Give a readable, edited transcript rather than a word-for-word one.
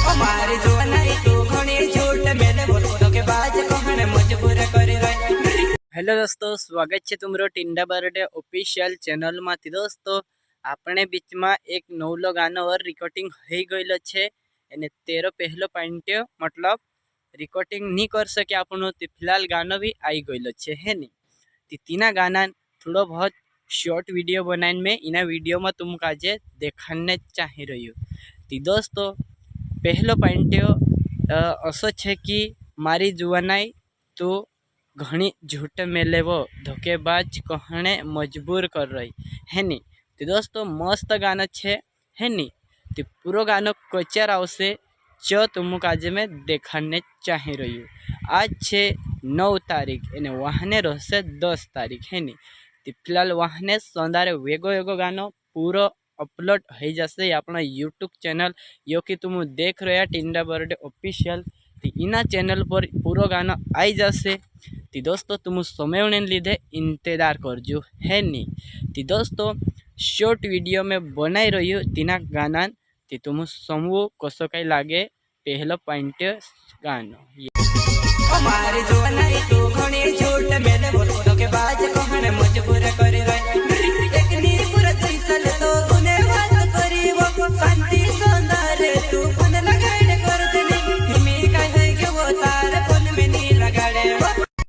हमारे जो नहीं तू घणी झूठ मेले बोल तो के बाज कहने मजबूर करे रहे। हेलो दोस्तों, स्वागत है तुमरो टिंडा बर्थडे ऑफिशियल चैनल में। दोस्तों આપણે બીચમાં એક નવલો ગાનો और रिकॉर्डिंग થઈ ગયેલો છે અને તેરો પહેલો પોઈન્ટ मतलब रिकॉर्डिंग नहीं कर सके આપણો તે फिलहाल गानो भी आई गયેલો છે है नहीं। तीना गाना थोड़ा बहुत शॉर्ट वीडियो बनाने में इना वीडियो में तुमको आज देखाने चाही रह्यो। दोस्तों पहलो पॉइंट असो है कि मारी जुवानाई तो घणी झूठ मेले वो धोखेबाज कहने मजबूर कर रही है नी। तो दोस्तों मस्त गाना है नी। तो पूरा गानो कच्चा आवशे जो तुमको आज मैं देखाने चाही रही हूँ। आज है 9 तारीख एने वहाने रहसे 10 तारीख है नी। तो फिलहाल वहाने सौंदारे वेगो वेगो गानो पूरा अपलोड हो जैसे अपना यूट्यूब चैनल यो कि तुम देख रहे टिंडा बर्थडे ऑफिशियल। तो इना चैनल पर पूरा गाना आई जैसे। तो दोस्तों तुम समय ने लीधे इंतजार करजो है नी। तो दोस्तों शॉर्ट वीडियो में बनाई रही हूँ तीना गाना। तो तुम समझो कसो कई लागे पहलो पॉइंट गानो। हमारे जो नहीं तू घणी झूठ मेले बोल तो के बाज कहने मजबूर करे।